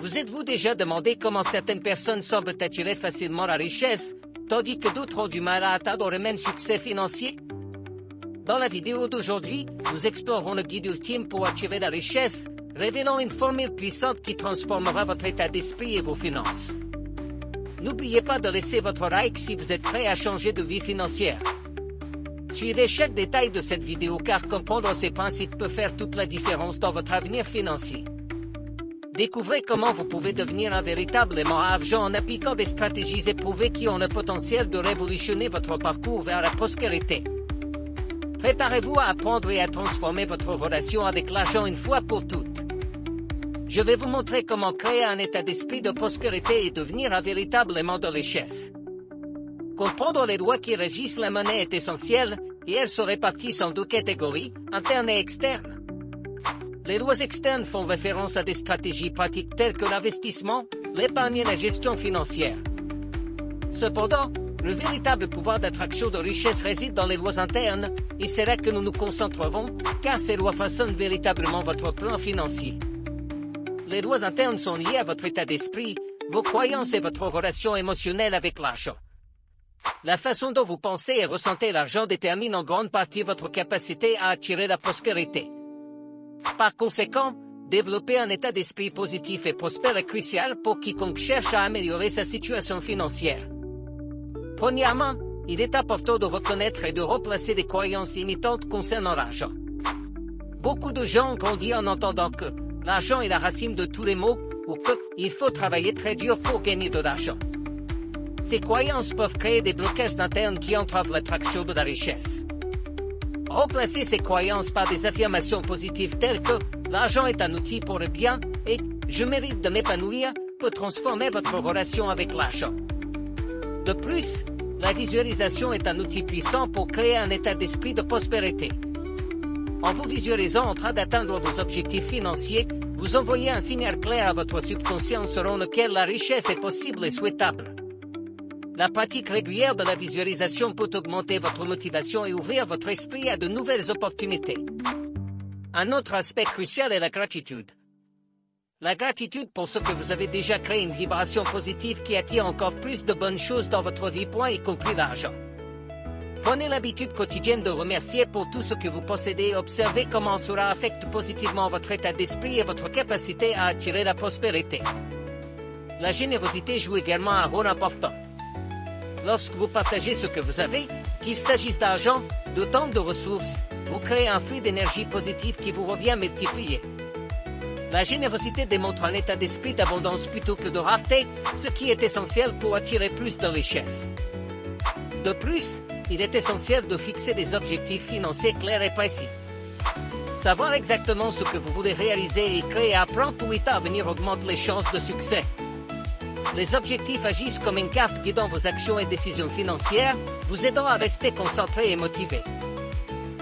Vous êtes-vous déjà demandé comment certaines personnes semblent attirer facilement la richesse, tandis que d'autres ont du mal à atteindre le même succès financier? Dans la vidéo d'aujourd'hui, nous explorerons le guide ultime pour attirer la richesse, révélant une formule puissante qui transformera votre état d'esprit et vos finances. N'oubliez pas de laisser votre like si vous êtes prêt à changer de vie financière. Suivez chaque détail de cette vidéo car comprendre ces principes peut faire toute la différence dans votre avenir financier. Découvrez comment vous pouvez devenir un véritable aimant à argent en appliquant des stratégies éprouvées qui ont le potentiel de révolutionner votre parcours vers la prospérité. Préparez-vous à apprendre et à transformer votre relation avec l'argent une fois pour toutes. Je vais vous montrer comment créer un état d'esprit de prospérité et devenir un véritable aimant de richesse. Comprendre les lois qui régissent la monnaie est essentiel, et elles sont réparties en deux catégories, internes et externes. Les lois externes font référence à des stratégies pratiques telles que l'investissement, l'épargne et la gestion financière. Cependant, le véritable pouvoir d'attraction de richesse réside dans les lois internes, et c'est là que nous nous concentrerons, car ces lois façonnent véritablement votre plan financier. Les lois internes sont liées à votre état d'esprit, vos croyances et votre relation émotionnelle avec l'argent. La façon dont vous pensez et ressentez l'argent détermine en grande partie votre capacité à attirer la prospérité. Par conséquent, développer un état d'esprit positif et prospère est crucial pour quiconque cherche à améliorer sa situation financière. Premièrement, il est important de reconnaître et de remplacer des croyances limitantes concernant l'argent. Beaucoup de gens ont grandi en entendant que l'argent est la racine de tous les maux ou qu'il faut travailler très dur pour gagner de l'argent. Ces croyances peuvent créer des blocages internes qui entravent l'attraction de la richesse. Remplacez ces croyances par des affirmations positives telles que « l'argent est un outil pour le bien » et « je mérite de m'épanouir » peut transformer votre relation avec l'argent. De plus, la visualisation est un outil puissant pour créer un état d'esprit de prospérité. En vous visualisant en train d'atteindre vos objectifs financiers, vous envoyez un signal clair à votre subconscient selon lequel la richesse est possible et souhaitable. La pratique régulière de la visualisation peut augmenter votre motivation et ouvrir votre esprit à de nouvelles opportunités. Un autre aspect crucial est la gratitude. La gratitude pour ce que vous avez déjà crée une vibration positive qui attire encore plus de bonnes choses dans votre vie, y compris l'argent. Prenez l'habitude quotidienne de remercier pour tout ce que vous possédez et observez comment cela affecte positivement votre état d'esprit et votre capacité à attirer la prospérité. La générosité joue également un rôle important. Lorsque vous partagez ce que vous avez, qu'il s'agisse d'argent, de temps, de ressources, vous créez un flux d'énergie positive qui vous revient multiplié. La générosité démontre un état d'esprit d'abondance plutôt que de rareté, ce qui est essentiel pour attirer plus de richesse. De plus, il est essentiel de fixer des objectifs financiers clairs et précis. Savoir exactement ce que vous voulez réaliser et créer un plan pour y parvenir augmente les chances de succès. Les objectifs agissent comme une carte guidant vos actions et décisions financières, vous aidant à rester concentré et motivé.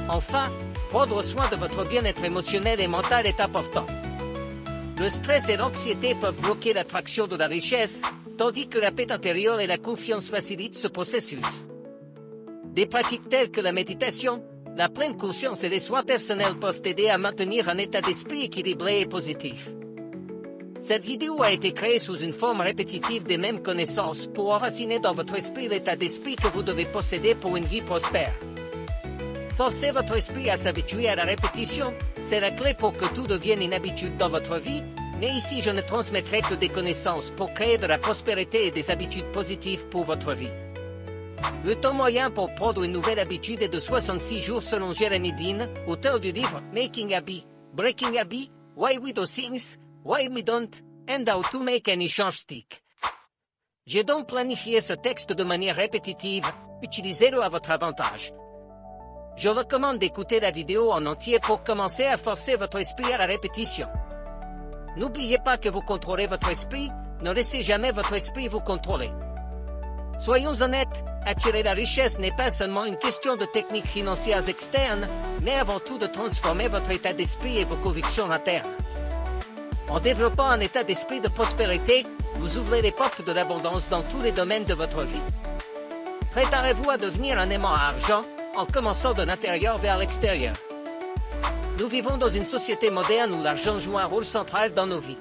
Enfin, prendre soin de votre bien-être émotionnel et mental est important. Le stress et l'anxiété peuvent bloquer l'attraction de la richesse, tandis que la paix intérieure et la confiance facilitent ce processus. Des pratiques telles que la méditation, la pleine conscience et les soins personnels peuvent aider à maintenir un état d'esprit équilibré et positif. Cette vidéo a été créée sous une forme répétitive des mêmes connaissances pour enraciner dans votre esprit l'état d'esprit que vous devez posséder pour une vie prospère. Forcez votre esprit à s'habituer à la répétition, c'est la clé pour que tout devienne une habitude dans votre vie, mais ici je ne transmettrai que des connaissances pour créer de la prospérité et des habitudes positives pour votre vie. Le temps moyen pour prendre une nouvelle habitude est de 66 jours selon Jeremy Dean, auteur du livre Making Habit, Breaking Habit, Why We Do Things, Why We Don't, and How to Make Any Change Stick. J'ai donc planifié ce texte de manière répétitive, utilisez-le à votre avantage. Je recommande d'écouter la vidéo en entier pour commencer à forcer votre esprit à la répétition. N'oubliez pas que vous contrôlez votre esprit, ne laissez jamais votre esprit vous contrôler. Soyons honnêtes, attirer la richesse n'est pas seulement une question de techniques financières externes, mais avant tout de transformer votre état d'esprit et vos convictions internes. En développant un état d'esprit de prospérité, vous ouvrez les portes de l'abondance dans tous les domaines de votre vie. Préparez-vous à devenir un aimant à argent, en commençant de l'intérieur vers l'extérieur. Nous vivons dans une société moderne où l'argent joue un rôle central dans nos vies.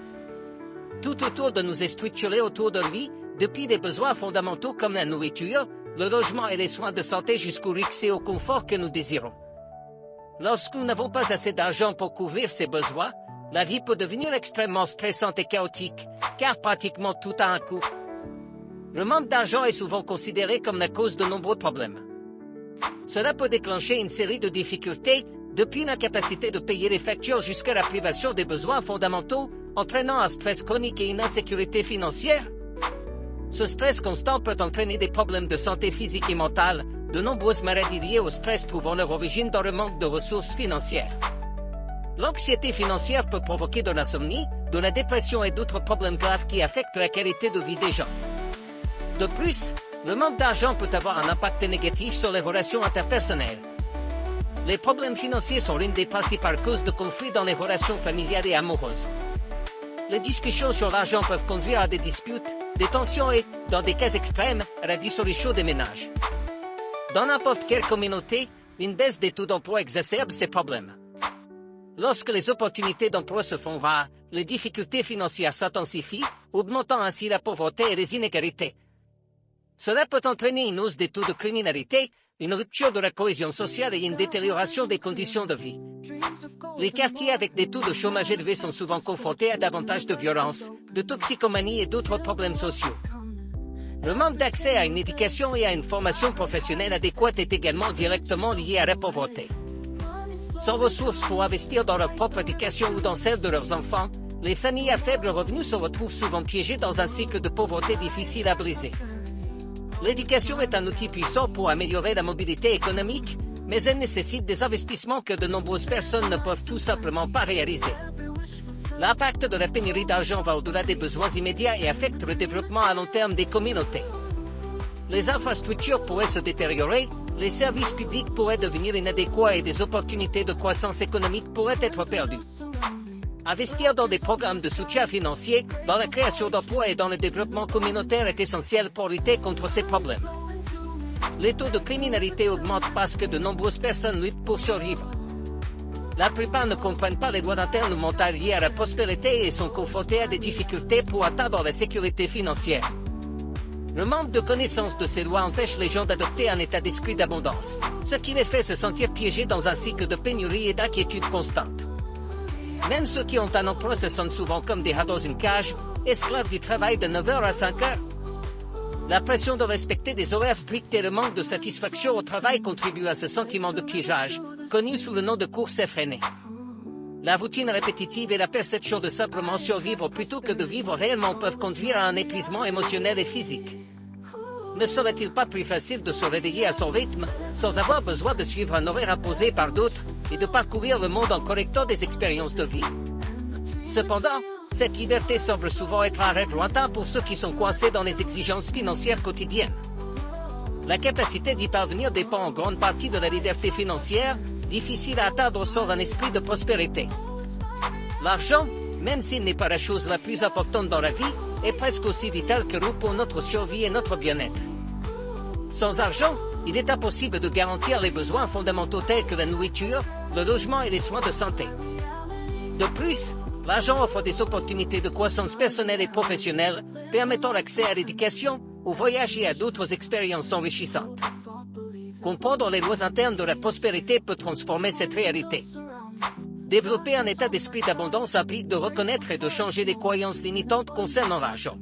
Tout autour de nous est structuré autour de lui, depuis des besoins fondamentaux comme la nourriture, le logement et les soins de santé jusqu'au luxe et au confort que nous désirons. Lorsque nous n'avons pas assez d'argent pour couvrir ces besoins, la vie peut devenir extrêmement stressante et chaotique, car pratiquement tout a un coût. Le manque d'argent est souvent considéré comme la cause de nombreux problèmes. Cela peut déclencher une série de difficultés, depuis l'incapacité de payer les factures jusqu'à la privation des besoins fondamentaux, entraînant un stress chronique et une insécurité financière. Ce stress constant peut entraîner des problèmes de santé physique et mentale, de nombreuses maladies liées au stress trouvant leur origine dans le manque de ressources financières. L'anxiété financière peut provoquer de l'insomnie, de la dépression et d'autres problèmes graves qui affectent la qualité de vie des gens. De plus, le manque d'argent peut avoir un impact négatif sur les relations interpersonnelles. Les problèmes financiers sont l'une des principales causes de conflits dans les relations familiales et amoureuses. Les discussions sur l'argent peuvent conduire à des disputes, des tensions et, dans des cas extrêmes, à la dissolution des ménages. Dans n'importe quelle communauté, une baisse des taux d'emploi exacerbe ces problèmes. Lorsque les opportunités d'emploi se font rares, les difficultés financières s'intensifient, augmentant ainsi la pauvreté et les inégalités. Cela peut entraîner une hausse des taux de criminalité, une rupture de la cohésion sociale et une détérioration des conditions de vie. Les quartiers avec des taux de chômage élevés sont souvent confrontés à davantage de violence, de toxicomanie et d'autres problèmes sociaux. Le manque d'accès à une éducation et à une formation professionnelle adéquate est également directement lié à la pauvreté. Sans ressources pour investir dans leur propre éducation ou dans celle de leurs enfants, les familles à faible revenu se retrouvent souvent piégées dans un cycle de pauvreté difficile à briser. L'éducation est un outil puissant pour améliorer la mobilité économique, mais elle nécessite des investissements que de nombreuses personnes ne peuvent tout simplement pas réaliser. L'impact de la pénurie d'argent va au-delà des besoins immédiats et affecte le développement à long terme des communautés. Les infrastructures pourraient se détériorer, les services publics pourraient devenir inadéquats et des opportunités de croissance économique pourraient être perdues. Investir dans des programmes de soutien financier, dans la création d'emplois et dans le développement communautaire est essentiel pour lutter contre ces problèmes. Les taux de criminalité augmentent parce que de nombreuses personnes luttent pour survivre. La plupart ne comprennent pas les lois internes ou mentales liées à la prospérité et sont confrontés à des difficultés pour atteindre la sécurité financière. Le manque de connaissance de ces lois empêche les gens d'adopter un état d'esprit d'abondance, ce qui les fait se sentir piégés dans un cycle de pénurie et d'inquiétude constante. Même ceux qui ont un emploi se sentent souvent comme des rats dans une cage, esclaves du travail de 9h à 5h. La pression de respecter des horaires stricts et le manque de satisfaction au travail contribuent à ce sentiment de piégeage, connu sous le nom de course effrénée. La routine répétitive et la perception de simplement survivre plutôt que de vivre réellement peuvent conduire à un épuisement émotionnel et physique. Ne serait-il pas plus facile de se réveiller à son rythme, sans avoir besoin de suivre un horaire imposé par d'autres, et de parcourir le monde en collectant des expériences de vie? Cependant, cette liberté semble souvent être un rêve lointain pour ceux qui sont coincés dans les exigences financières quotidiennes. La capacité d'y parvenir dépend en grande partie de la liberté financière, difficile à atteindre sans un esprit de prospérité. L'argent, même s'il n'est pas la chose la plus importante dans la vie, est presque aussi vital que l'eau pour notre survie et notre bien-être. Sans argent, il est impossible de garantir les besoins fondamentaux tels que la nourriture, le logement et les soins de santé. De plus, l'argent offre des opportunités de croissance personnelle et professionnelle, permettant l'accès à l'éducation, au voyage et à d'autres expériences enrichissantes. Comprendre les lois internes de la prospérité peut transformer cette réalité. Développer un état d'esprit d'abondance implique de reconnaître et de changer les croyances limitantes concernant l'argent.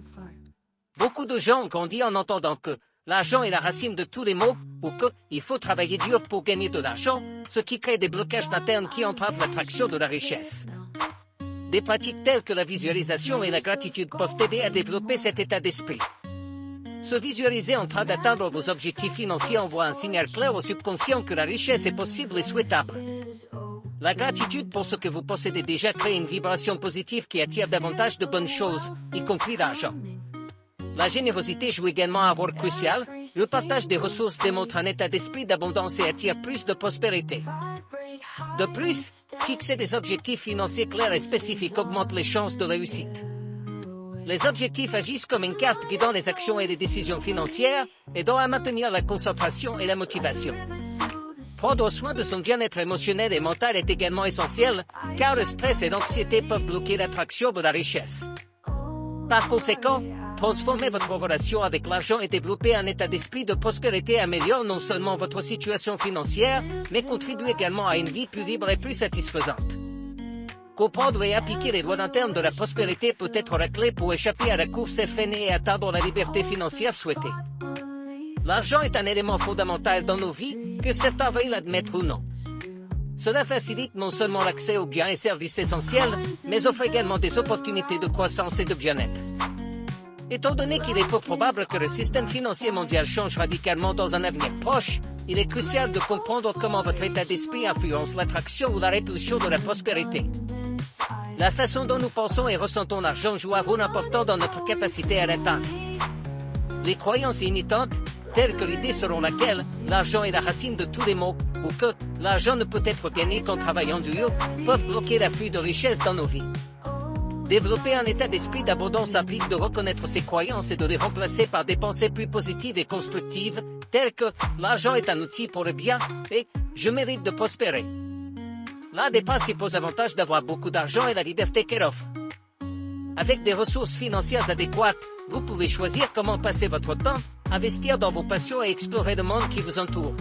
Beaucoup de gens ont grandi en entendant que l'argent est la racine de tous les maux, ou qu'il faut travailler dur pour gagner de l'argent, ce qui crée des blocages internes qui entravent l'attraction de la richesse. Des pratiques telles que la visualisation et la gratitude peuvent aider à développer cet état d'esprit. Se visualiser en train d'atteindre vos objectifs financiers envoie un signal clair au subconscient que la richesse est possible et souhaitable. La gratitude pour ce que vous possédez déjà crée une vibration positive qui attire davantage de bonnes choses, y compris l'argent. La générosité joue également un rôle crucial, le partage des ressources démontre un état d'esprit d'abondance et attire plus de prospérité. De plus, fixer des objectifs financiers clairs et spécifiques augmente les chances de réussite. Les objectifs agissent comme une carte guidant les actions et les décisions financières, aidant à maintenir la concentration et la motivation. Prendre soin de son bien-être émotionnel et mental est également essentiel, car le stress et l'anxiété peuvent bloquer l'attraction de la richesse. Par conséquent, transformer votre relation avec l'argent et développer un état d'esprit de prospérité améliore non seulement votre situation financière, mais contribue également à une vie plus libre et plus satisfaisante. Comprendre et appliquer les lois internes de la prospérité peut être la clé pour échapper à la course effrénée et atteindre la liberté financière souhaitée. L'argent est un élément fondamental dans nos vies, que certains veuillent l'admettre ou non. Cela facilite non seulement l'accès aux biens et services essentiels, mais offre également des opportunités de croissance et de bien-être. Étant donné qu'il est peu probable que le système financier mondial change radicalement dans un avenir proche, il est crucial de comprendre comment votre état d'esprit influence l'attraction ou la répulsion de la prospérité. La façon dont nous pensons et ressentons l'argent joue un rôle important dans notre capacité à l'atteindre. Les croyances limitantes, telles que l'idée selon laquelle l'argent est la racine de tous les maux, ou que l'argent ne peut être gagné qu'en travaillant dur, peuvent bloquer l'afflux de richesses dans nos vies. Développer un état d'esprit d'abondance implique de reconnaître ces croyances et de les remplacer par des pensées plus positives et constructives, telles que l'argent est un outil pour le bien et je mérite de prospérer. L'un des principaux avantages d'avoir beaucoup d'argent est la liberté qu'elle offre. Avec des ressources financières adéquates, vous pouvez choisir comment passer votre temps, investir dans vos passions et explorer le monde qui vous entoure.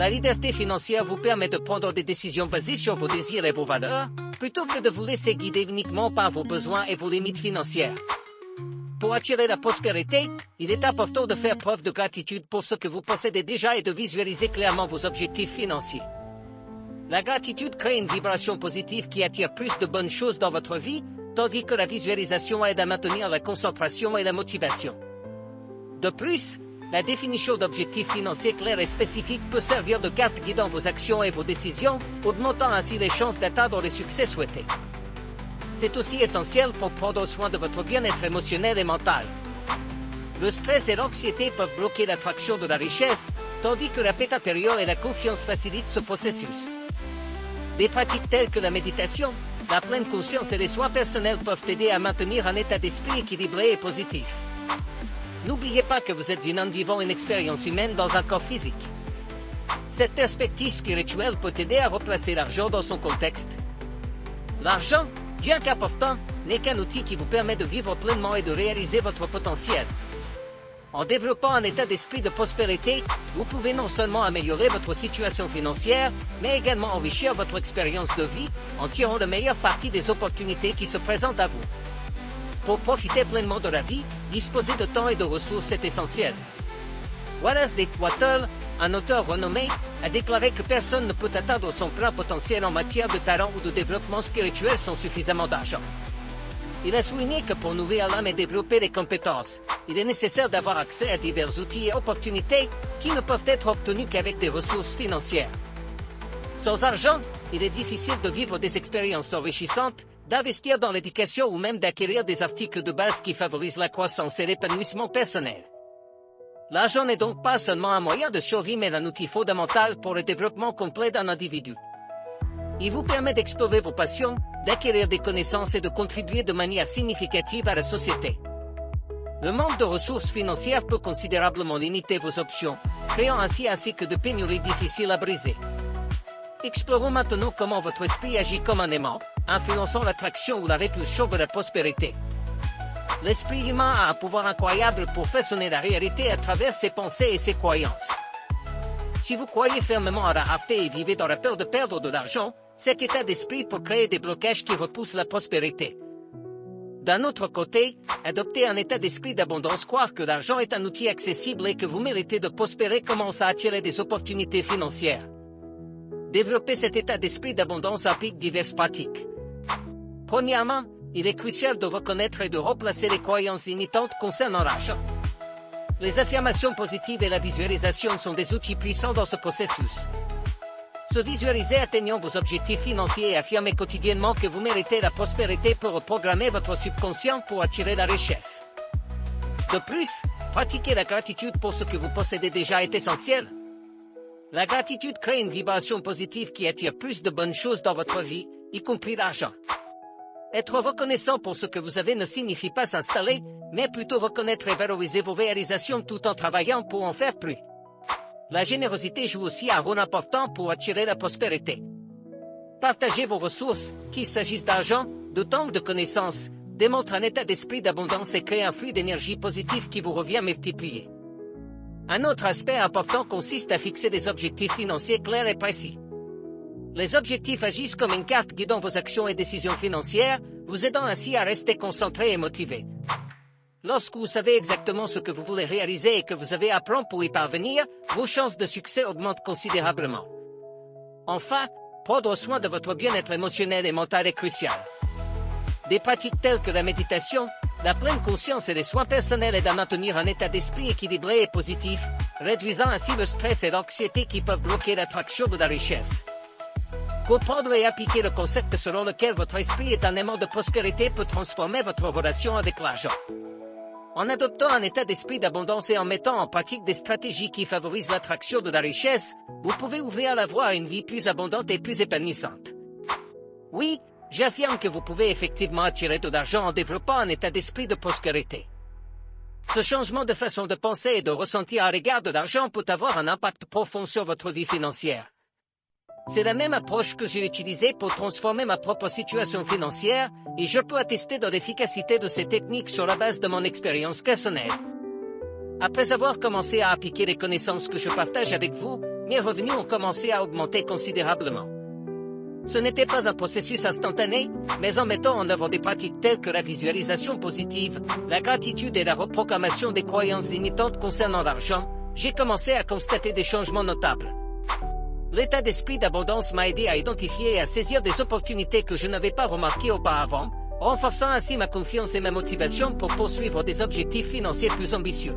La liberté financière vous permet de prendre des décisions basées sur vos désirs et vos valeurs, plutôt que de vous laisser guider uniquement par vos besoins et vos limites financières. Pour attirer la prospérité, il est important de faire preuve de gratitude pour ce que vous possédez déjà et de visualiser clairement vos objectifs financiers. La gratitude crée une vibration positive qui attire plus de bonnes choses dans votre vie, tandis que la visualisation aide à maintenir la concentration et la motivation. De plus, la définition d'objectifs financiers clairs et spécifiques peut servir de carte guidant vos actions et vos décisions, augmentant ainsi les chances d'atteindre les succès souhaités. C'est aussi essentiel pour prendre soin de votre bien-être émotionnel et mental. Le stress et l'anxiété peuvent bloquer l'attraction de la richesse, tandis que la paix intérieure et la confiance facilitent ce processus. Des pratiques telles que la méditation, la pleine conscience et les soins personnels peuvent aider à maintenir un état d'esprit équilibré et positif. N'oubliez pas que vous êtes un homme vivant une expérience humaine dans un corps physique. Cette perspective spirituelle peut aider à replacer l'argent dans son contexte. L'argent, bien qu'important, n'est qu'un outil qui vous permet de vivre pleinement et de réaliser votre potentiel. En développant un état d'esprit de prospérité, vous pouvez non seulement améliorer votre situation financière, mais également enrichir votre expérience de vie, en tirant le meilleur parti des opportunités qui se présentent à vous. Pour profiter pleinement de la vie, disposer de temps et de ressources est essentiel. Wallace D. Wattle, un auteur renommé, a déclaré que personne ne peut atteindre son plein potentiel en matière de talent ou de développement spirituel sans suffisamment d'argent. Il a souligné que pour nourrir l'âme et développer les compétences, il est nécessaire d'avoir accès à divers outils et opportunités qui ne peuvent être obtenus qu'avec des ressources financières. Sans argent, il est difficile de vivre des expériences enrichissantes, d'investir dans l'éducation ou même d'acquérir des articles de base qui favorisent la croissance et l'épanouissement personnel. L'argent n'est donc pas seulement un moyen de survie mais un outil fondamental pour le développement complet d'un individu. Il vous permet d'explorer vos passions, d'acquérir des connaissances et de contribuer de manière significative à la société. Le manque de ressources financières peut considérablement limiter vos options, créant ainsi un cycle de pénurie difficile à briser. Explorons maintenant comment votre esprit agit comme un aimant, influençant l'attraction ou la répulsion de la prospérité. L'esprit humain a un pouvoir incroyable pour façonner la réalité à travers ses pensées et ses croyances. Si vous croyez fermement à la rareté et vivez dans la peur de perdre de l'argent, cet état d'esprit peut créer des blocages qui repoussent la prospérité. D'un autre côté, adopter un état d'esprit d'abondance, croire que l'argent est un outil accessible et que vous méritez de prospérer commence à attirer des opportunités financières. Développer cet état d'esprit d'abondance implique diverses pratiques. Premièrement, il est crucial de reconnaître et de remplacer les croyances limitantes concernant l'argent. Les affirmations positives et la visualisation sont des outils puissants dans ce processus. Se visualiser atteignant vos objectifs financiers et affirmer quotidiennement que vous méritez la prospérité peut reprogrammer votre subconscient pour attirer la richesse. De plus, pratiquer la gratitude pour ce que vous possédez déjà est essentiel. La gratitude crée une vibration positive qui attire plus de bonnes choses dans votre vie, y compris l'argent. Être reconnaissant pour ce que vous avez ne signifie pas s'installer, mais plutôt reconnaître et valoriser vos réalisations tout en travaillant pour en faire plus. La générosité joue aussi un rôle important pour attirer la prospérité. Partagez vos ressources, qu'il s'agisse d'argent, de temps ou de connaissances, démontre un état d'esprit d'abondance et crée un flux d'énergie positive qui vous revient multiplié. Un autre aspect important consiste à fixer des objectifs financiers clairs et précis. Les objectifs agissent comme une carte guidant vos actions et décisions financières, vous aidant ainsi à rester concentré et motivé. Lorsque vous savez exactement ce que vous voulez réaliser et que vous avez à plan pour y parvenir, vos chances de succès augmentent considérablement. Enfin, prendre soin de votre bien-être émotionnel et mental est crucial. Des pratiques telles que la méditation, la pleine conscience et les soins personnels aident à maintenir un état d'esprit équilibré et positif, réduisant ainsi le stress et l'anxiété qui peuvent bloquer l'attraction de la richesse. Comprendre et appliquer le concept selon lequel votre esprit est un aimant de prospérité peut transformer votre relation avec l'argent. En adoptant un état d'esprit d'abondance et en mettant en pratique des stratégies qui favorisent l'attraction de la richesse, vous pouvez ouvrir la voie à une vie plus abondante et plus épanouissante. Oui, j'affirme que vous pouvez effectivement attirer de l'argent en développant un état d'esprit de prospérité. Ce changement de façon de penser et de ressentir à l'égard de l'argent peut avoir un impact profond sur votre vie financière. C'est la même approche que j'ai utilisée pour transformer ma propre situation financière, et je peux attester de l'efficacité de ces techniques sur la base de mon expérience personnelle. Après avoir commencé à appliquer les connaissances que je partage avec vous, mes revenus ont commencé à augmenter considérablement. Ce n'était pas un processus instantané, mais en mettant en œuvre des pratiques telles que la visualisation positive, la gratitude et la reprogrammation des croyances limitantes concernant l'argent, j'ai commencé à constater des changements notables. L'état d'esprit d'abondance m'a aidé à identifier et à saisir des opportunités que je n'avais pas remarquées auparavant, renforçant ainsi ma confiance et ma motivation pour poursuivre des objectifs financiers plus ambitieux.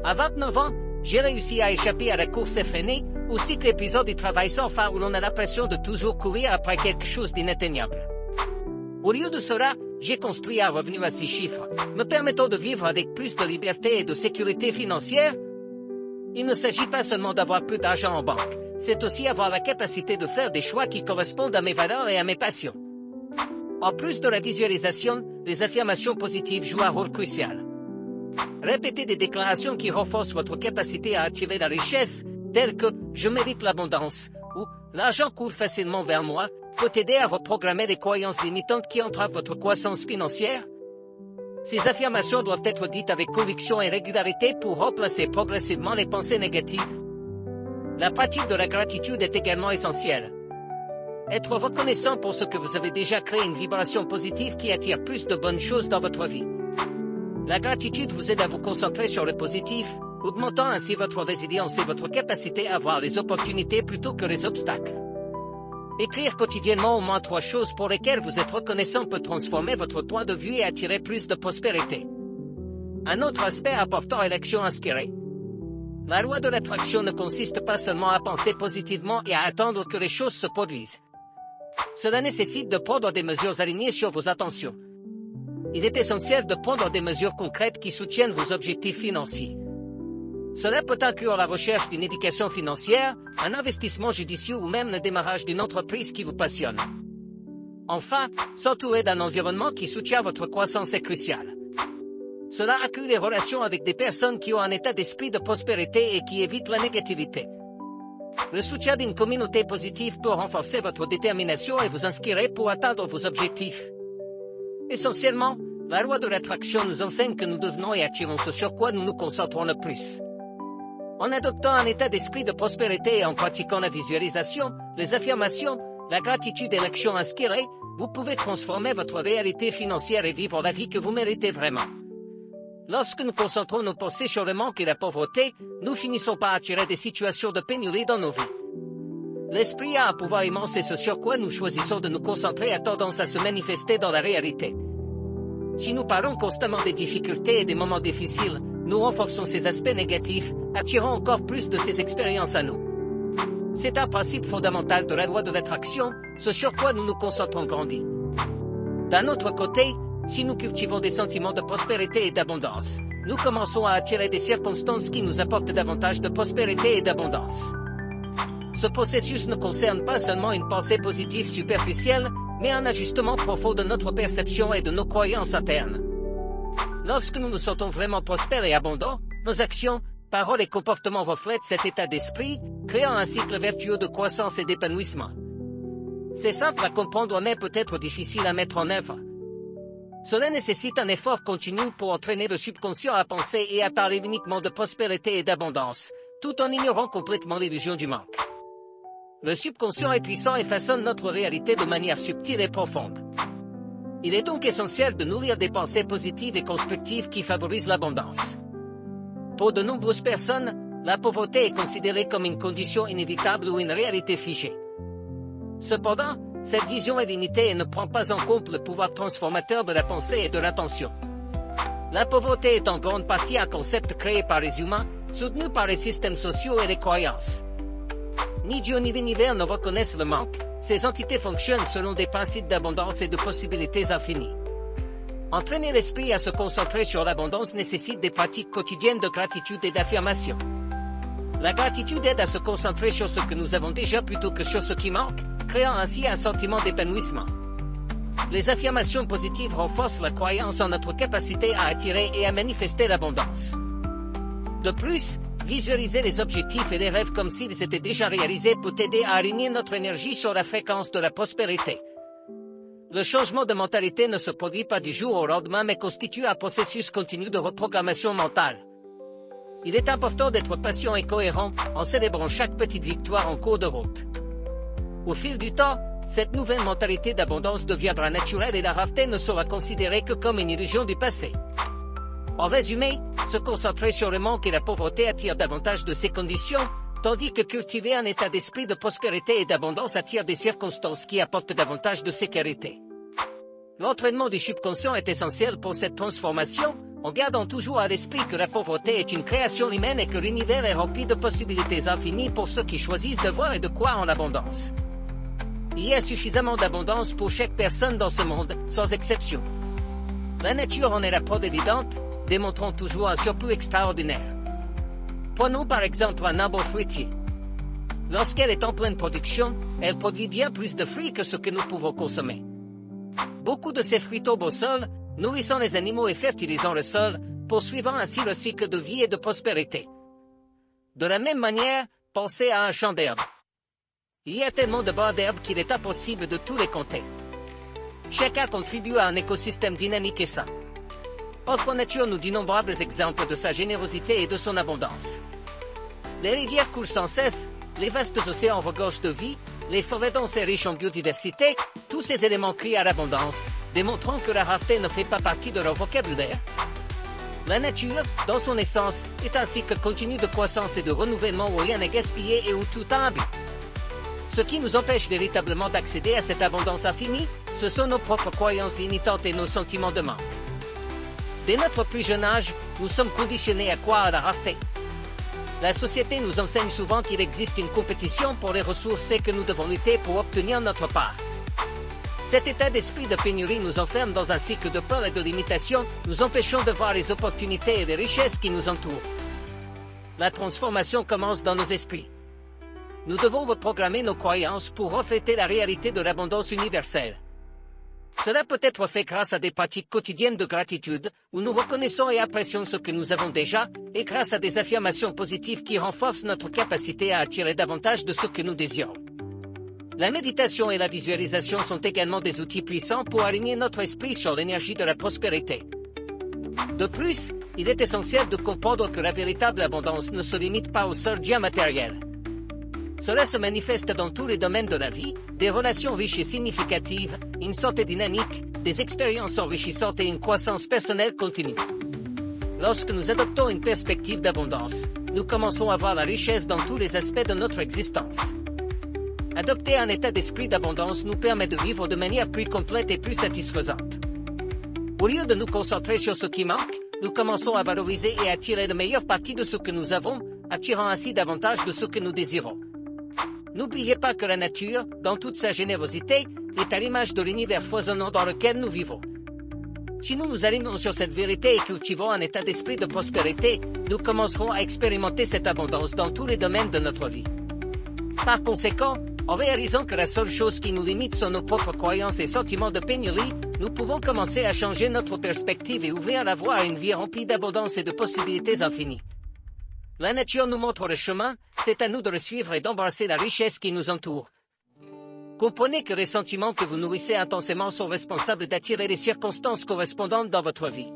À 29 ans, j'ai réussi à échapper à la course effrénée, au cycle épisode du travail sans fin où l'on a l'impression de toujours courir après quelque chose d'inatteignable. Au lieu de cela, j'ai construit un revenu à 6 chiffres, me permettant de vivre avec plus de liberté et de sécurité financière. Il ne s'agit pas seulement d'avoir plus d'argent en banque, c'est aussi avoir la capacité de faire des choix qui correspondent à mes valeurs et à mes passions. En plus de la visualisation, les affirmations positives jouent un rôle crucial. Répétez des déclarations qui renforcent votre capacité à attirer la richesse, telles que « je mérite l'abondance » ou « l'argent coule facilement vers moi » peut aider à reprogrammer les croyances limitantes qui entravent votre croissance financière. Ces affirmations doivent être dites avec conviction et régularité pour remplacer progressivement les pensées négatives. La pratique de la gratitude est également essentielle. Être reconnaissant pour ce que vous avez déjà crée une vibration positive qui attire plus de bonnes choses dans votre vie. La gratitude vous aide à vous concentrer sur le positif, augmentant ainsi votre résilience et votre capacité à voir les opportunités plutôt que les obstacles. Écrire quotidiennement au moins 3 choses pour lesquelles vous êtes reconnaissant peut transformer votre point de vue et attirer plus de prospérité. Un autre aspect important est l'action inspirée. La loi de l'attraction ne consiste pas seulement à penser positivement et à attendre que les choses se produisent. Cela nécessite de prendre des mesures alignées sur vos intentions. Il est essentiel de prendre des mesures concrètes qui soutiennent vos objectifs financiers. Cela peut inclure la recherche d'une éducation financière, un investissement judicieux ou même le démarrage d'une entreprise qui vous passionne. Enfin, s'entourer d'un environnement qui soutient votre croissance est crucial. Cela inclut les relations avec des personnes qui ont un état d'esprit de prospérité et qui évitent la négativité. Le soutien d'une communauté positive peut renforcer votre détermination et vous inspirer pour atteindre vos objectifs. Essentiellement, la loi de l'attraction nous enseigne que nous devenons et attirons ce sur quoi nous nous concentrons le plus. En adoptant un état d'esprit de prospérité et en pratiquant la visualisation, les affirmations, la gratitude et l'action inspirée, vous pouvez transformer votre réalité financière et vivre la vie que vous méritez vraiment. Lorsque nous concentrons nos pensées sur le manque et la pauvreté, nous finissons par attirer des situations de pénurie dans nos vies. L'esprit a un pouvoir immense et ce sur quoi nous choisissons de nous concentrer a tendance à se manifester dans la réalité. Si nous parlons constamment des difficultés et des moments difficiles, nous renforçons ces aspects négatifs, attirant encore plus de ces expériences à nous. C'est un principe fondamental de la loi de l'attraction, ce sur quoi nous nous concentrons grandit. D'un autre côté, si nous cultivons des sentiments de prospérité et d'abondance, nous commençons à attirer des circonstances qui nous apportent davantage de prospérité et d'abondance. Ce processus ne concerne pas seulement une pensée positive superficielle, mais un ajustement profond de notre perception et de nos croyances internes. Lorsque nous nous sentons vraiment prospères et abondants, nos actions, paroles et comportements reflètent cet état d'esprit, créant un cycle vertueux de croissance et d'épanouissement. C'est simple à comprendre mais peut-être difficile à mettre en œuvre. Cela nécessite un effort continu pour entraîner le subconscient à penser et à parler uniquement de prospérité et d'abondance, tout en ignorant complètement l'illusion du manque. Le subconscient est puissant et façonne notre réalité de manière subtile et profonde. Il est donc essentiel de nourrir des pensées positives et constructives qui favorisent l'abondance. Pour de nombreuses personnes, la pauvreté est considérée comme une condition inévitable ou une réalité figée. Cependant, cette vision est limitée et ne prend pas en compte le pouvoir transformateur de la pensée et de l'intention. La pauvreté est en grande partie un concept créé par les humains, soutenu par les systèmes sociaux et les croyances. Ni Dieu ni l'univers ne reconnaissent le manque, ces entités fonctionnent selon des principes d'abondance et de possibilités infinies. Entraîner l'esprit à se concentrer sur l'abondance nécessite des pratiques quotidiennes de gratitude et d'affirmation. La gratitude aide à se concentrer sur ce que nous avons déjà plutôt que sur ce qui manque, créant ainsi un sentiment d'épanouissement. Les affirmations positives renforcent la croyance en notre capacité à attirer et à manifester l'abondance. De plus, visualiser les objectifs et les rêves comme s'ils étaient déjà réalisés peut aider à aligner notre énergie sur la fréquence de la prospérité. Le changement de mentalité ne se produit pas du jour au lendemain mais constitue un processus continu de reprogrammation mentale. Il est important d'être patient et cohérent en célébrant chaque petite victoire en cours de route. Au fil du temps, cette nouvelle mentalité d'abondance deviendra naturelle et la rareté ne sera considérée que comme une illusion du passé. En résumé, se concentrer sur le manque et la pauvreté attire davantage de ces conditions, tandis que cultiver un état d'esprit de prospérité et d'abondance attire des circonstances qui apportent davantage de sécurité. L'entraînement du subconscient est essentiel pour cette transformation, en gardant toujours à l'esprit que la pauvreté est une création humaine et que l'univers est rempli de possibilités infinies pour ceux qui choisissent de voir et de croire en l'abondance. Il y a suffisamment d'abondance pour chaque personne dans ce monde, sans exception. La nature en est la preuve évidente, démontrant toujours un surplus extraordinaire. Prenons par exemple un arbre fruitier. Lorsqu'elle est en pleine production, elle produit bien plus de fruits que ce que nous pouvons consommer. Beaucoup de ces fruits tombent au sol, nourrissant les animaux et fertilisant le sol, poursuivant ainsi le cycle de vie et de prospérité. De la même manière, pensez à un champ d'herbe. Il y a tellement de bancs d'herbe qu'il est impossible de tous les compter. Chacun contribue à un écosystème dynamique et sain. Notre nature nous d'innombrables exemples de sa générosité et de son abondance. Les rivières coulent sans cesse, les vastes océans regorgent de vie, les forêts denses et riches en biodiversité, tous ces éléments crient à l'abondance, démontrant que la rareté ne fait pas partie de leur vocabulaire. La nature, dans son essence, est un cycle continu de croissance et de renouvellement où rien n'est gaspillé et où tout a un but. Ce qui nous empêche véritablement d'accéder à cette abondance infinie, ce sont nos propres croyances limitantes et nos sentiments de manque. Dès notre plus jeune âge, nous sommes conditionnés à croire à la rareté. La société nous enseigne souvent qu'il existe une compétition pour les ressources et que nous devons lutter pour obtenir notre part. Cet état d'esprit de pénurie nous enferme dans un cycle de peur et de limitation, nous empêchant de voir les opportunités et les richesses qui nous entourent. La transformation commence dans nos esprits. Nous devons reprogrammer nos croyances pour refléter la réalité de l'abondance universelle. Cela peut être fait grâce à des pratiques quotidiennes de gratitude, où nous reconnaissons et apprécions ce que nous avons déjà, et grâce à des affirmations positives qui renforcent notre capacité à attirer davantage de ce que nous désirons. La méditation et la visualisation sont également des outils puissants pour aligner notre esprit sur l'énergie de la prospérité. De plus, il est essentiel de comprendre que la véritable abondance ne se limite pas au seul bien matériel. Cela se manifeste dans tous les domaines de la vie, des relations riches et significatives, une santé dynamique, des expériences enrichissantes et une croissance personnelle continue. Lorsque nous adoptons une perspective d'abondance, nous commençons à voir la richesse dans tous les aspects de notre existence. Adopter un état d'esprit d'abondance nous permet de vivre de manière plus complète et plus satisfaisante. Au lieu de nous concentrer sur ce qui manque, nous commençons à valoriser et à tirer le meilleur parti de ce que nous avons, attirant ainsi davantage de ce que nous désirons. N'oubliez pas que la nature, dans toute sa générosité, est à l'image de l'univers foisonnant dans lequel nous vivons. Si nous nous alignons sur cette vérité et cultivons un état d'esprit de prospérité, nous commencerons à expérimenter cette abondance dans tous les domaines de notre vie. Par conséquent, en réalisant que la seule chose qui nous limite sont nos propres croyances et sentiments de pénurie, nous pouvons commencer à changer notre perspective et ouvrir la voie à une vie remplie d'abondance et de possibilités infinies. La nature nous montre le chemin, c'est à nous de le suivre et d'embrasser la richesse qui nous entoure. Comprenez que les sentiments que vous nourrissez intensément sont responsables d'attirer les circonstances correspondantes dans votre vie.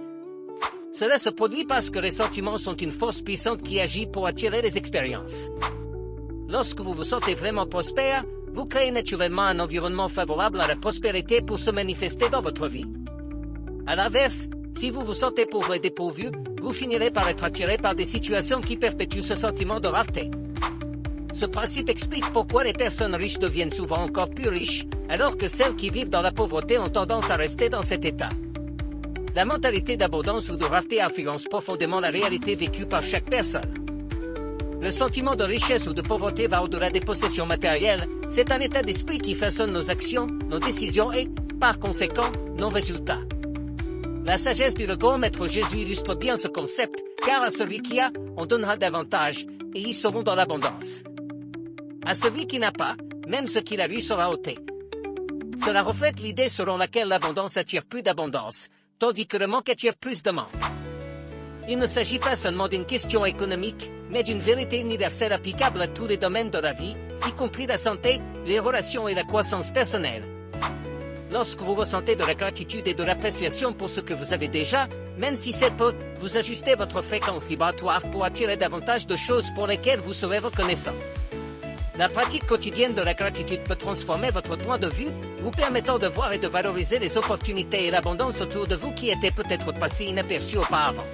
Cela se produit parce que les sentiments sont une force puissante qui agit pour attirer les expériences. Lorsque vous vous sentez vraiment prospère, vous créez naturellement un environnement favorable à la prospérité pour se manifester dans votre vie. À l'inverse, si vous vous sentez pauvre et dépourvu, vous finirez par être attiré par des situations qui perpétuent ce sentiment de rareté. Ce principe explique pourquoi les personnes riches deviennent souvent encore plus riches, alors que celles qui vivent dans la pauvreté ont tendance à rester dans cet état. La mentalité d'abondance ou de rareté influence profondément la réalité vécue par chaque personne. Le sentiment de richesse ou de pauvreté va au-delà des possessions matérielles, c'est un état d'esprit qui façonne nos actions, nos décisions et, par conséquent, nos résultats. La sagesse du grand maître Jésus illustre bien ce concept, car à celui qui a, on donnera davantage, et ils seront dans l'abondance. À celui qui n'a pas, même ce qu'il a lui sera ôté. Cela reflète l'idée selon laquelle l'abondance attire plus d'abondance, tandis que le manque attire plus de manque. Il ne s'agit pas seulement d'une question économique, mais d'une vérité universelle applicable à tous les domaines de la vie, y compris la santé, les relations et la croissance personnelle. Lorsque vous ressentez de la gratitude et de l'appréciation pour ce que vous avez déjà, même si c'est peu, vous ajustez votre fréquence vibratoire pour attirer davantage de choses pour lesquelles vous serez reconnaissant. La pratique quotidienne de la gratitude peut transformer votre point de vue, vous permettant de voir et de valoriser les opportunités et l'abondance autour de vous qui étaient peut-être passées inaperçues auparavant.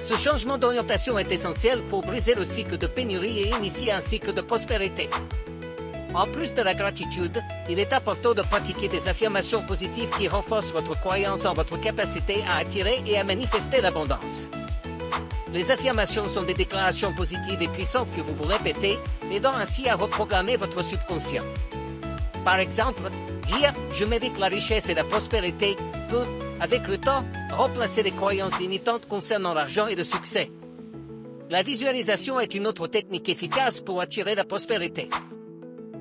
Ce changement d'orientation est essentiel pour briser le cycle de pénurie et initier un cycle de prospérité. En plus de la gratitude, il est important de pratiquer des affirmations positives qui renforcent votre croyance en votre capacité à attirer et à manifester l'abondance. Les affirmations sont des déclarations positives et puissantes que vous vous répétez, aidant ainsi à reprogrammer votre subconscient. Par exemple, dire « je mérite la richesse et la prospérité » peut, avec le temps, remplacer les croyances limitantes concernant l'argent et le succès. La visualisation est une autre technique efficace pour attirer la prospérité.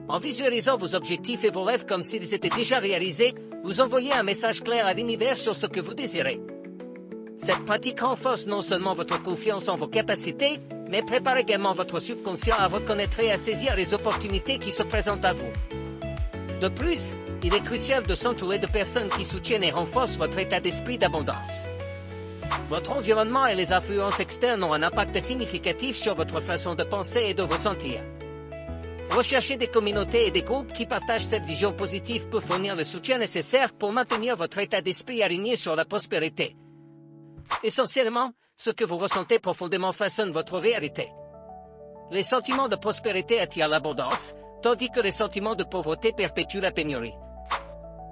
En visualisant vos objectifs et vos rêves comme s'ils étaient déjà réalisés, vous envoyez un message clair à l'univers sur ce que vous désirez. Cette pratique renforce non seulement votre confiance en vos capacités, mais prépare également votre subconscient à reconnaître et à saisir les opportunités qui se présentent à vous. De plus, il est crucial de s'entourer de personnes qui soutiennent et renforcent votre état d'esprit d'abondance. Votre environnement et les influences externes ont un impact significatif sur votre façon de penser et de ressentir. Rechercher des communautés et des groupes qui partagent cette vision positive peut fournir le soutien nécessaire pour maintenir votre état d'esprit aligné sur la prospérité. Essentiellement, ce que vous ressentez profondément façonne votre réalité. Les sentiments de prospérité attirent l'abondance, tandis que les sentiments de pauvreté perpétuent la pénurie.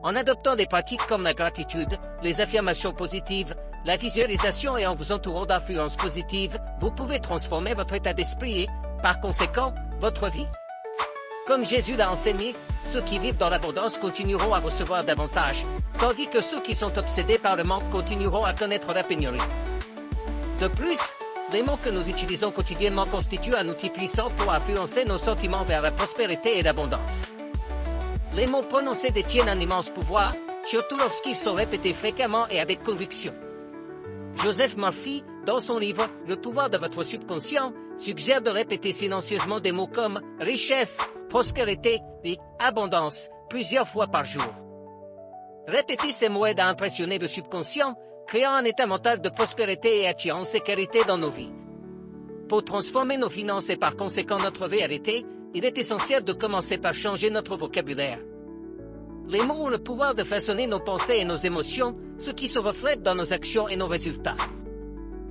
En adoptant des pratiques comme la gratitude, les affirmations positives, la visualisation et en vous entourant d'influences positives, vous pouvez transformer votre état d'esprit et, par conséquent, votre vie. Comme Jésus l'a enseigné, ceux qui vivent dans l'abondance continueront à recevoir davantage, tandis que ceux qui sont obsédés par le manque continueront à connaître la pénurie. De plus, les mots que nous utilisons quotidiennement constituent un outil puissant pour influencer nos sentiments vers la prospérité et l'abondance. Les mots prononcés détiennent un immense pouvoir, surtout lorsqu'ils sont répétés fréquemment et avec conviction. Joseph Murphy, dans son livre « Le pouvoir de votre subconscient », suggère de répéter silencieusement des mots comme « richesse »,« prospérité » et « abondance » plusieurs fois par jour. Répéter ces mots aide à impressionner le subconscient, créant un état mental de prospérité et attirant sécurité dans nos vies. Pour transformer nos finances et par conséquent notre réalité, il est essentiel de commencer par changer notre vocabulaire. Les mots ont le pouvoir de façonner nos pensées et nos émotions, ce qui se reflète dans nos actions et nos résultats.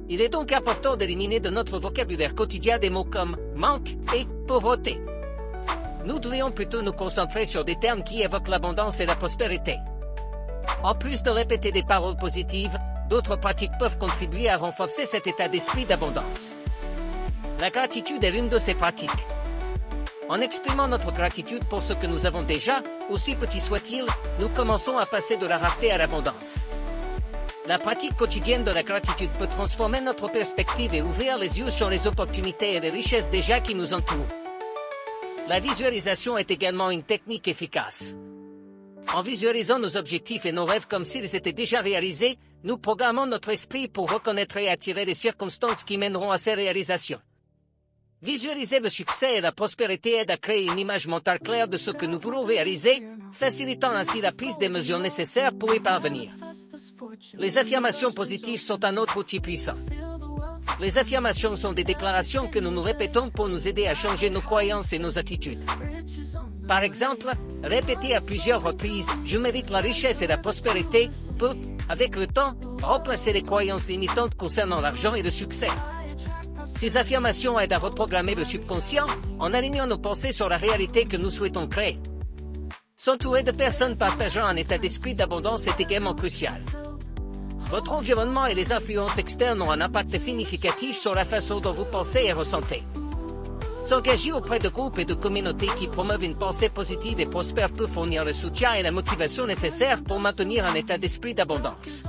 Il est donc important d'éliminer de notre vocabulaire quotidien des mots comme « manque » et « pauvreté ». Nous devrions plutôt nous concentrer sur des termes qui évoquent l'abondance et la prospérité. En plus de répéter des paroles positives, d'autres pratiques peuvent contribuer à renforcer cet état d'esprit d'abondance. La gratitude est l'une de ces pratiques. En exprimant notre gratitude pour ce que nous avons déjà, aussi petit soit-il, nous commençons à passer de la rareté à l'abondance. La pratique quotidienne de la gratitude peut transformer notre perspective et ouvrir les yeux sur les opportunités et les richesses déjà qui nous entourent. La visualisation est également une technique efficace. En visualisant nos objectifs et nos rêves comme s'ils étaient déjà réalisés, nous programmons notre esprit pour reconnaître et attirer les circonstances qui mèneront à ces réalisations. Visualiser le succès et la prospérité aide à créer une image mentale claire de ce que nous voulons réaliser, facilitant ainsi la prise des mesures nécessaires pour y parvenir. Les affirmations positives sont un autre outil puissant. Les affirmations sont des déclarations que nous nous répétons pour nous aider à changer nos croyances et nos attitudes. Par exemple, répéter à plusieurs reprises « Je mérite la richesse et la prospérité » peut, avec le temps, remplacer les croyances limitantes concernant l'argent et le succès. Ces affirmations aident à reprogrammer le subconscient en alignant nos pensées sur la réalité que nous souhaitons créer. S'entourer de personnes partageant un état d'esprit d'abondance est également crucial. Votre environnement et les influences externes ont un impact significatif sur la façon dont vous pensez et ressentez. S'engager auprès de groupes et de communautés qui promeuvent une pensée positive et prospère peut fournir le soutien et la motivation nécessaires pour maintenir un état d'esprit d'abondance.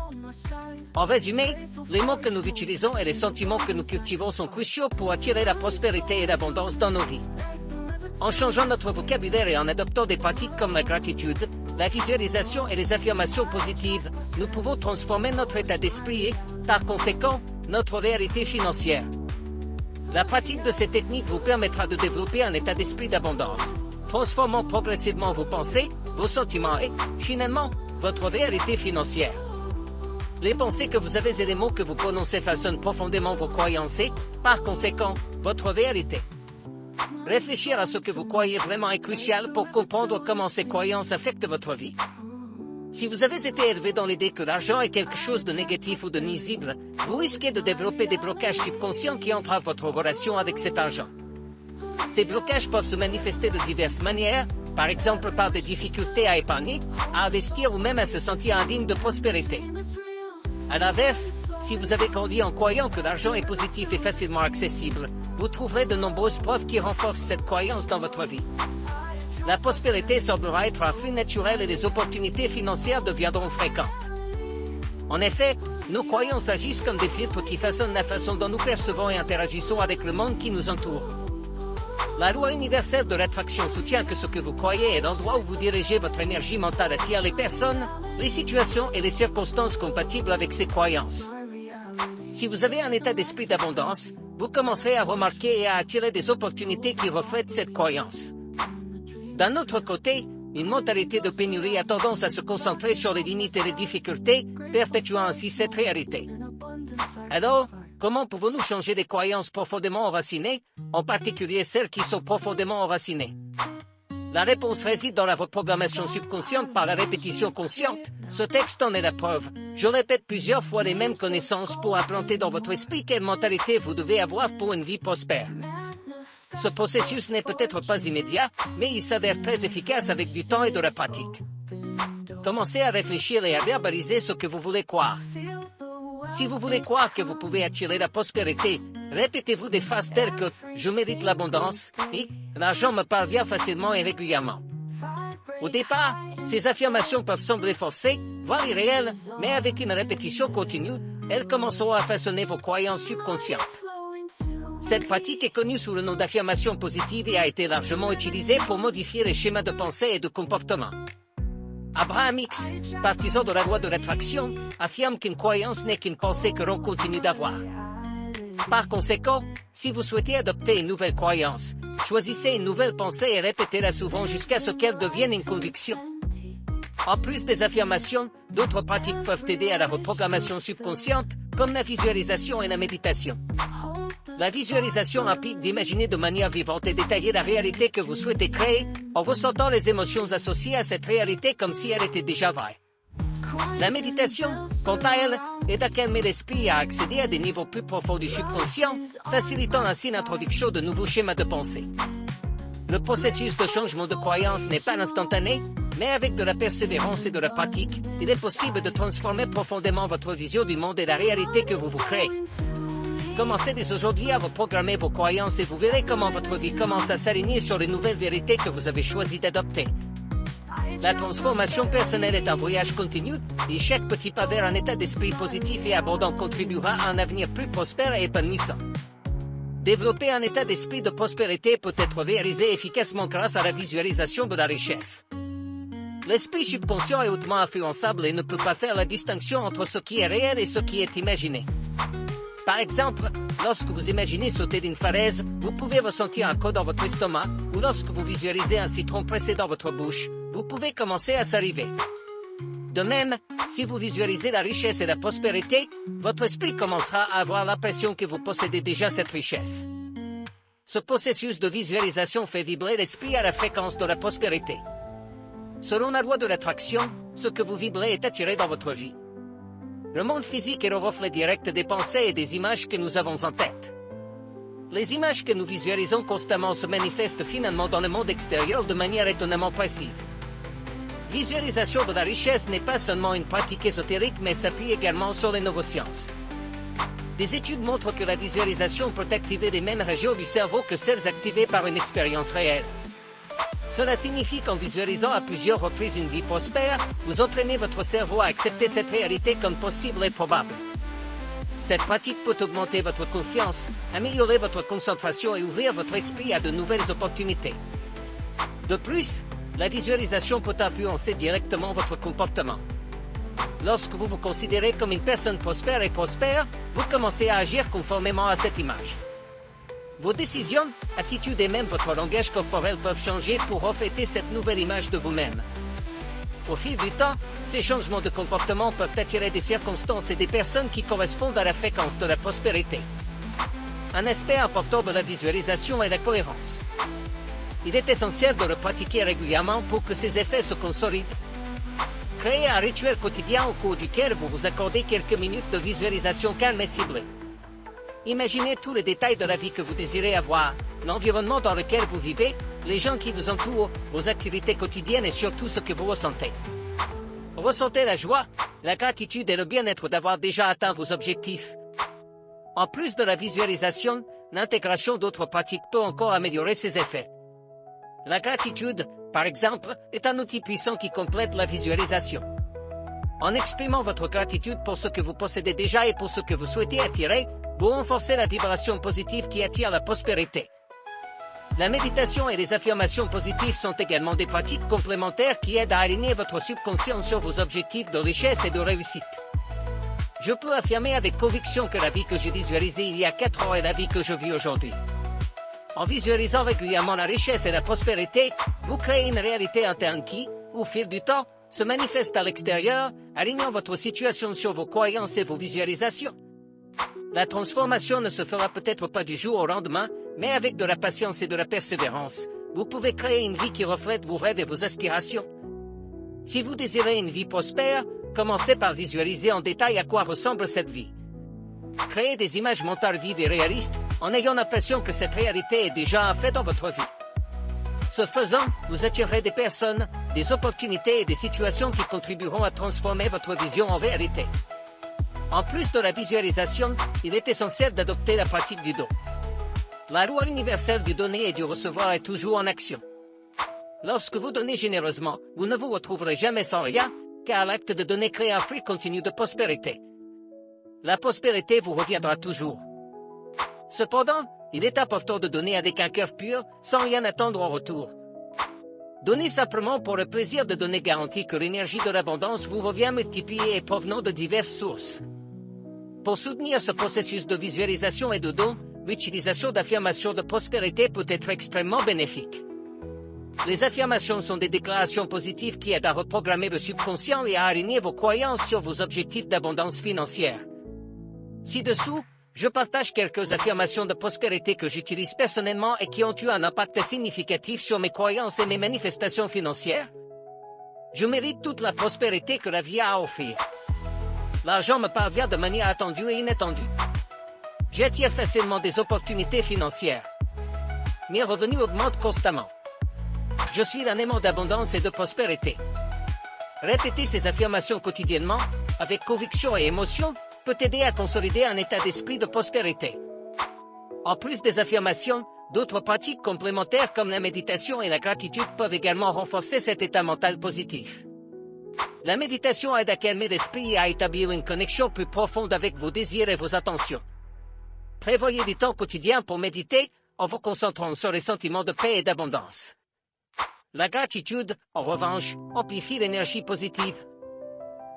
En résumé, les mots que nous utilisons et les sentiments que nous cultivons sont cruciaux pour attirer la prospérité et l'abondance dans nos vies. En changeant notre vocabulaire et en adoptant des pratiques comme la gratitude, la visualisation et les affirmations positives, nous pouvons transformer notre état d'esprit et, par conséquent, notre réalité financière. La pratique de ces techniques vous permettra de développer un état d'esprit d'abondance, transformant progressivement vos pensées, vos sentiments et, finalement, votre réalité financière. Les pensées que vous avez et les mots que vous prononcez façonnent profondément vos croyances et, par conséquent, votre réalité. Réfléchir à ce que vous croyez vraiment est crucial pour comprendre comment ces croyances affectent votre vie. Si vous avez été élevé dans l'idée que l'argent est quelque chose de négatif ou de nuisible, vous risquez de développer des blocages subconscients qui entravent votre relation avec cet argent. Ces blocages peuvent se manifester de diverses manières, par exemple par des difficultés à épargner, à investir ou même à se sentir indigne de prospérité. À l'inverse, si vous avez grandi en croyant que l'argent est positif et facilement accessible, vous trouverez de nombreuses preuves qui renforcent cette croyance dans votre vie. La prospérité semblera être un flux naturel et les opportunités financières deviendront fréquentes. En effet, nos croyances agissent comme des filtres qui façonnent la façon dont nous percevons et interagissons avec le monde qui nous entoure. La loi universelle de l'attraction soutient que ce que vous croyez est l'endroit où vous dirigez votre énergie mentale attire les personnes, les situations et les circonstances compatibles avec ces croyances. Si vous avez un état d'esprit d'abondance, vous commencerez à remarquer et à attirer des opportunités qui reflètent cette croyance. D'un autre côté, une mentalité de pénurie a tendance à se concentrer sur les limites et les difficultés, perpétuant ainsi cette réalité. Alors, comment pouvons-nous changer des croyances profondément enracinées, en particulier celles qui sont profondément enracinées? La réponse réside dans la reprogrammation subconsciente par la répétition consciente. Ce texte en est la preuve. Je répète plusieurs fois les mêmes connaissances pour implanter dans votre esprit quelle mentalité vous devez avoir pour une vie prospère. Ce processus n'est peut-être pas immédiat, mais il s'avère très efficace avec du temps et de la pratique. Commencez à réfléchir et à verbaliser ce que vous voulez croire. Si vous voulez croire que vous pouvez attirer la prospérité, répétez-vous des phrases telles que « Je mérite l'abondance » et « L'argent me parvient facilement et régulièrement ». Au départ, ces affirmations peuvent sembler forcées, voire irréelles, mais avec une répétition continue, elles commenceront à façonner vos croyances subconscientes. Cette pratique est connue sous le nom d'affirmation positive et a été largement utilisée pour modifier les schémas de pensée et de comportement. Abraham Hicks, partisan de la loi de l'attraction, affirme qu'une croyance n'est qu'une pensée que l'on continue d'avoir. Par conséquent, si vous souhaitez adopter une nouvelle croyance, choisissez une nouvelle pensée et répétez-la souvent jusqu'à ce qu'elle devienne une conviction. En plus des affirmations, d'autres pratiques peuvent aider à la reprogrammation subconsciente, comme la visualisation et la méditation. La visualisation implique d'imaginer de manière vivante et détaillée la réalité que vous souhaitez créer, en ressentant les émotions associées à cette réalité comme si elle était déjà vraie. La méditation, quant à elle, aide à calmer l'esprit et à accéder à des niveaux plus profonds du subconscient, facilitant ainsi l'introduction de nouveaux schémas de pensée. Le processus de changement de croyance n'est pas instantané, mais avec de la persévérance et de la pratique, il est possible de transformer profondément votre vision du monde et la réalité que vous créez. Commencez dès aujourd'hui à reprogrammer vos croyances et vous verrez comment votre vie commence à s'aligner sur les nouvelles vérités que vous avez choisi d'adopter. La transformation personnelle est un voyage continu, et chaque petit pas vers un état d'esprit positif et abondant contribuera à un avenir plus prospère et épanouissant. Développer un état d'esprit de prospérité peut être réalisé efficacement grâce à la visualisation de la richesse. L'esprit subconscient est hautement influençable et ne peut pas faire la distinction entre ce qui est réel et ce qui est imaginé. Par exemple, lorsque vous imaginez sauter d'une falaise, vous pouvez ressentir un creux dans votre estomac, ou lorsque vous visualisez un citron pressé dans votre bouche, vous pouvez commencer à saliver. De même, si vous visualisez la richesse et la prospérité, votre esprit commencera à avoir l'impression que vous possédez déjà cette richesse. Ce processus de visualisation fait vibrer l'esprit à la fréquence de la prospérité. Selon la loi de l'attraction, ce que vous vibrez est attiré dans votre vie. Le monde physique est le reflet direct des pensées et des images que nous avons en tête. Les images que nous visualisons constamment se manifestent finalement dans le monde extérieur de manière étonnamment précise. Visualisation de la richesse n'est pas seulement une pratique ésotérique mais s'appuie également sur les neurosciences. Des études montrent que la visualisation peut activer les mêmes régions du cerveau que celles activées par une expérience réelle. Cela signifie qu'en visualisant à plusieurs reprises une vie prospère, vous entraînez votre cerveau à accepter cette réalité comme possible et probable. Cette pratique peut augmenter votre confiance, améliorer votre concentration et ouvrir votre esprit à de nouvelles opportunités. De plus, la visualisation peut influencer directement votre comportement. Lorsque vous vous considérez comme une personne prospère et prospère, vous commencez à agir conformément à cette image. Vos décisions, attitudes et même votre langage corporel peuvent changer pour refléter cette nouvelle image de vous-même. Au fil du temps, ces changements de comportement peuvent attirer des circonstances et des personnes qui correspondent à la fréquence de la prospérité. Un aspect important de la visualisation est la cohérence. Il est essentiel de le pratiquer régulièrement pour que ces effets se consolident. Créez un rituel quotidien au cours duquel vous vous accordez quelques minutes de visualisation calme et ciblée. Imaginez tous les détails de la vie que vous désirez avoir, l'environnement dans lequel vous vivez, les gens qui vous entourent, vos activités quotidiennes et surtout ce que vous ressentez. Ressentez la joie, la gratitude et le bien-être d'avoir déjà atteint vos objectifs. En plus de la visualisation, l'intégration d'autres pratiques peut encore améliorer ces effets. La gratitude, par exemple, est un outil puissant qui complète la visualisation. En exprimant votre gratitude pour ce que vous possédez déjà et pour ce que vous souhaitez attirer, vous renforcez la vibration positive qui attire la prospérité. La méditation et les affirmations positives sont également des pratiques complémentaires qui aident à aligner votre subconscient sur vos objectifs de richesse et de réussite. Je peux affirmer avec conviction que la vie que j'ai visualisée il y a 4 ans est la vie que je vis aujourd'hui. En visualisant régulièrement la richesse et la prospérité, vous créez une réalité interne qui, au fil du temps, se manifeste à l'extérieur, alignant votre situation sur vos croyances et vos visualisations. La transformation ne se fera peut-être pas du jour au lendemain, mais avec de la patience et de la persévérance, vous pouvez créer une vie qui reflète vos rêves et vos aspirations. Si vous désirez une vie prospère, commencez par visualiser en détail à quoi ressemble cette vie. Créez des images mentales vives et réalistes, en ayant l'impression que cette réalité est déjà un fait dans votre vie. Ce faisant, vous attirerez des personnes, des opportunités et des situations qui contribueront à transformer votre vision en réalité. En plus de la visualisation, il est essentiel d'adopter la pratique du don. La loi universelle du donner et du recevoir est toujours en action. Lorsque vous donnez généreusement, vous ne vous retrouverez jamais sans rien, car l'acte de donner crée un flux continu de prospérité. La prospérité vous reviendra toujours. Cependant, il est important de donner avec un cœur pur, sans rien attendre en retour. Donner simplement pour le plaisir de donner garantit que l'énergie de l'abondance vous revient multipliée et provenant de diverses sources. Pour soutenir ce processus de visualisation et de don, l'utilisation d'affirmations de prospérité peut être extrêmement bénéfique. Les affirmations sont des déclarations positives qui aident à reprogrammer le subconscient et à aligner vos croyances sur vos objectifs d'abondance financière. Ci-dessous, je partage quelques affirmations de prospérité que j'utilise personnellement et qui ont eu un impact significatif sur mes croyances et mes manifestations financières. Je mérite toute la prospérité que la vie a à offrir. L'argent me parvient de manière attendue et inattendue. J'attire facilement des opportunités financières. Mes revenus augmentent constamment. Je suis un aimant d'abondance et de prospérité. Répéter ces affirmations quotidiennement, avec conviction et émotion, peut aider à consolider un état d'esprit de prospérité. En plus des affirmations, d'autres pratiques complémentaires comme la méditation et la gratitude peuvent également renforcer cet état mental positif. La méditation aide à calmer l'esprit et à établir une connexion plus profonde avec vos désirs et vos intentions. Prévoyez du temps quotidien pour méditer, en vous concentrant sur les sentiments de paix et d'abondance. La gratitude, en revanche, amplifie l'énergie positive.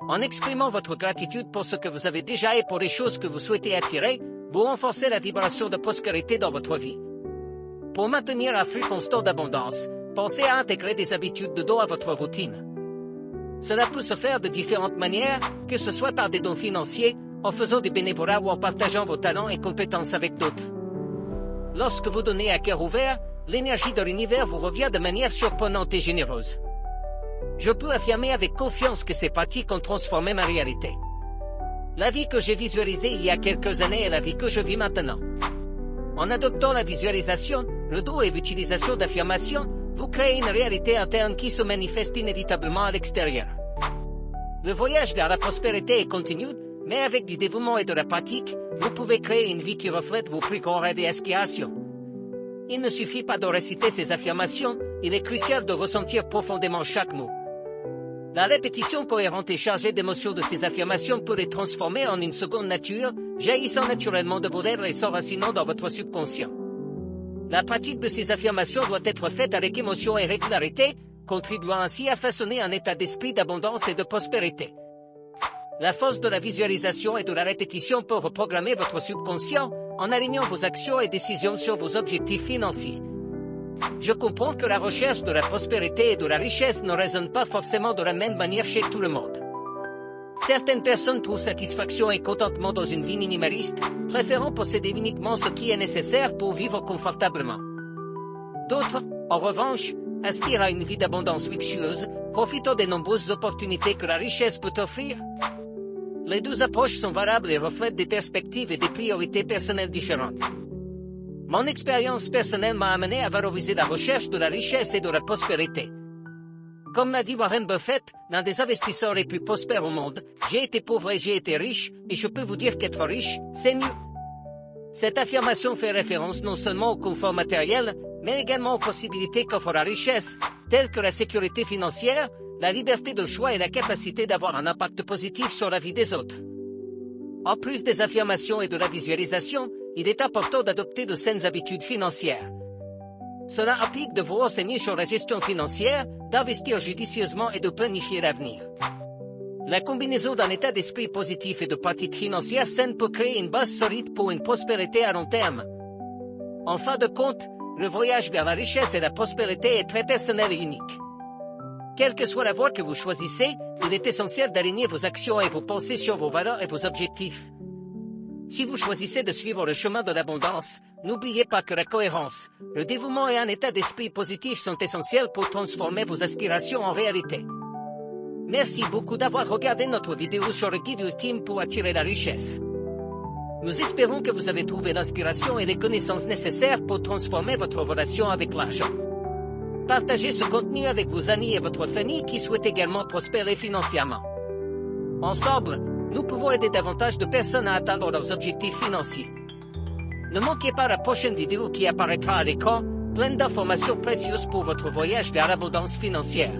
En exprimant votre gratitude pour ce que vous avez déjà et pour les choses que vous souhaitez attirer, Vous renforcez la vibration de prospérité dans votre vie. Pour maintenir un flux constant d'abondance, pensez à intégrer des habitudes de don à votre routine. Cela peut se faire de différentes manières, que ce soit par des dons financiers, en faisant du bénévolat ou en partageant vos talents et compétences avec d'autres. Lorsque vous donnez à cœur ouvert, l'énergie de l'univers vous revient de manière surprenante et généreuse. Je peux affirmer avec confiance que ces pratiques ont transformé ma réalité. La vie que j'ai visualisée il y a quelques années est la vie que je vis maintenant. En adoptant la visualisation, le don et l'utilisation d'affirmations, vous créez une réalité interne qui se manifeste inévitablement à l'extérieur. Le voyage vers la prospérité est continu, mais avec du dévouement et de la pratique, vous pouvez créer une vie qui reflète vos plus grands rêves et aspirations. Il ne suffit pas de réciter ces affirmations, il est crucial de ressentir profondément chaque mot. La répétition cohérente et chargée d'émotions de ces affirmations peut les transformer en une seconde nature, jaillissant naturellement de vos lèvres et s'enracinant dans votre subconscient. La pratique de ces affirmations doit être faite avec émotion et régularité, contribuant ainsi à façonner un état d'esprit d'abondance et de prospérité. La force de la visualisation et de la répétition peut reprogrammer votre subconscient, en alignant vos actions et décisions sur vos objectifs financiers. Je comprends que la recherche de la prospérité et de la richesse ne résonne pas forcément de la même manière chez tout le monde. Certaines personnes trouvent satisfaction et contentement dans une vie minimaliste, préférant posséder uniquement ce qui est nécessaire pour vivre confortablement. D'autres, en revanche, aspirent à une vie d'abondance luxueuse, profitant des nombreuses opportunités que la richesse peut offrir. Les deux approches sont valables et reflètent des perspectives et des priorités personnelles différentes. Mon expérience personnelle m'a amené à valoriser la recherche de la richesse et de la prospérité. Comme l'a dit Warren Buffett, l'un des investisseurs les plus prospères au monde, j'ai été pauvre et j'ai été riche, et je peux vous dire qu'être riche, c'est mieux. Cette affirmation fait référence non seulement au confort matériel, mais également aux possibilités qu'offre la richesse, telles que la sécurité financière, la liberté de choix et la capacité d'avoir un impact positif sur la vie des autres. En plus des affirmations et de la visualisation, il est important d'adopter de saines habitudes financières. Cela implique de vous renseigner sur la gestion financière, d'investir judicieusement et de planifier l'avenir. La combinaison d'un état d'esprit positif et de pratiques financières saines peut créer une base solide pour une prospérité à long terme. En fin de compte, le voyage vers la richesse et la prospérité est très personnel et unique. Quelle que soit la voie que vous choisissez, il est essentiel d'aligner vos actions et vos pensées sur vos valeurs et vos objectifs. Si vous choisissez de suivre le chemin de l'abondance, n'oubliez pas que la cohérence, le dévouement et un état d'esprit positif sont essentiels pour transformer vos aspirations en réalité. Merci beaucoup d'avoir regardé notre vidéo sur le guide ultime pour attirer la richesse. Nous espérons que vous avez trouvé l'inspiration et les connaissances nécessaires pour transformer votre relation avec l'argent. Partagez ce contenu avec vos amis et votre famille qui souhaitent également prospérer financièrement. Ensemble, nous pouvons aider davantage de personnes à atteindre leurs objectifs financiers. Ne manquez pas la prochaine vidéo qui apparaîtra à l'écran, pleine d'informations précieuses pour votre voyage vers l'abondance financière.